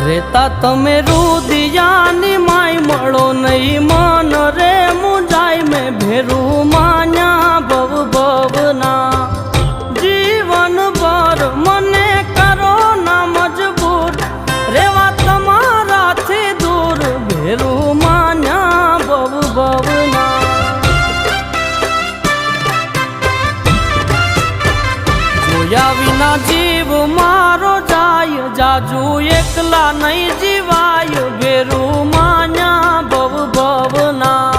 રેતા તમે રુદિયાની માય મળો નહીં મન રે મુંજાય મેં ભેરું માન્યા ભવ ભવના જીવન ભર મને કરો ના મજબૂર રેવા તમારાથી દૂર ભેરું માન્યા ભવ ભવના જોયા વિના જીવ મારો જાય જાજુ એકલા નહીં જીવાય ભેરું માન્યા ભવ ભવના